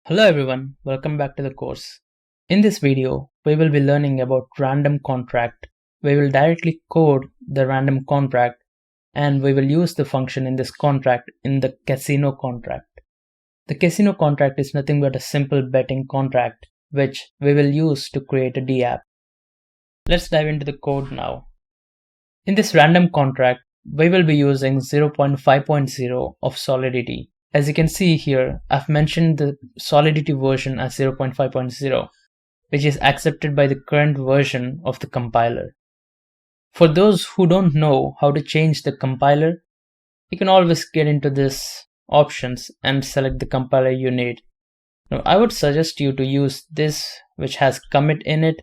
Hello everyone, welcome back to the course. In this video, we will be learning about random contract. We will directly code the random contract and we will use the function in this contract in the casino contract. The casino contract is nothing but a simple betting contract which we will use to create a DApp. Let's dive into the code now. In this random contract, we will be using 0.5.0 of Solidity. As you can see here, I've mentioned the Solidity version as 0.5.0, which is accepted by the current version of the compiler. For those who don't know how to change the compiler, you can always get into this options and select the compiler you need. Now, I would suggest you to use this, which has commit in it,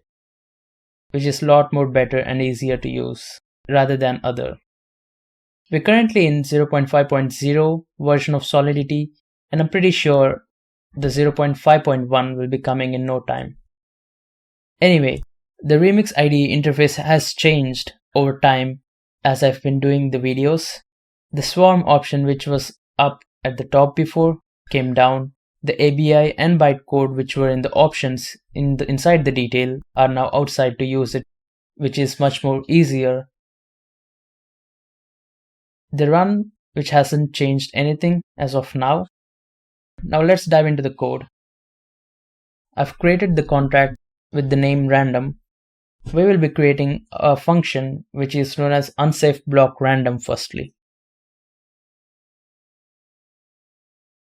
which is a lot more better and easier to use rather than other. We're currently in 0.5.0 version of Solidity, and I'm pretty sure the 0.5.1 will be coming in no time. Anyway, the Remix IDE interface has changed over time as I've been doing the videos. The swarm option, which was up at the top before, came down. The ABI and bytecode, which were in the options inside the detail, are now outside to use it, which is much more easier. The run, which hasn't changed anything as of now. Now let's dive into the code. I've created the contract with the name random. We will be creating a function which is known as unsafe block random firstly.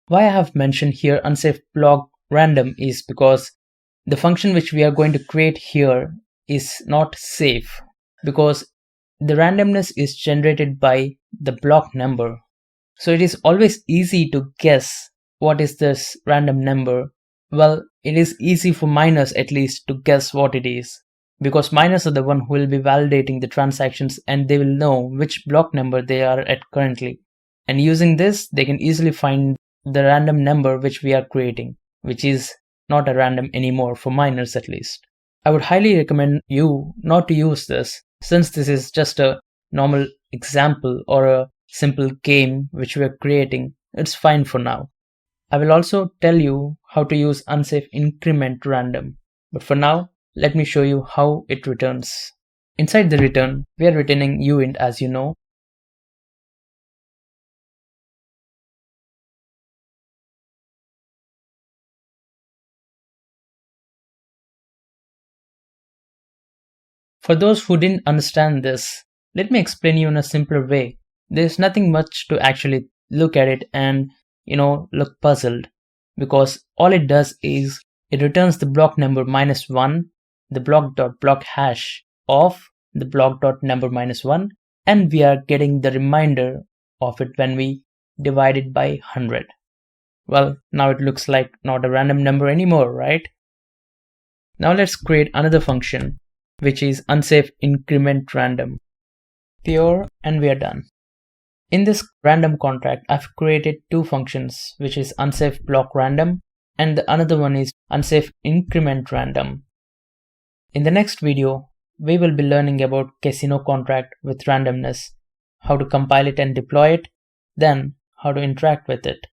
Why I have mentioned here unsafe block random is because the function which we are going to create here is not safe, because the randomness is generated by the block number. So it is always easy to guess what is this random number. Well, it is easy for miners at least to guess what it is, because miners are the one who will be validating the transactions and they will know which block number they are at currently. And using this, they can easily find the random number which we are creating, which is not a random anymore for miners at least. I would highly recommend you not to use this, since this is just a normal example or a simple game which we are creating. It's fine for now. I will also tell you how to use unsafe increment random, but for now let me show you how it returns. Inside the return, we are returning uint, as you know. For those who didn't understand this, let me explain you in a simpler way. There's nothing much to actually look at it and look puzzled, because all it does is it returns the block number -1, the block.block hash of the block.number -1, and we are getting the reminder of it when we divide it by 100. Well, now it looks like not a random number anymore, right? Now let's create another function, which is unsafe increment random. Pure, and we are done. In this random contract, I've created two functions, which is unsafe block random and the another one is unsafe increment random. In the next video, we will be learning about casino contract with randomness, how to compile it and deploy it, then how to interact with it.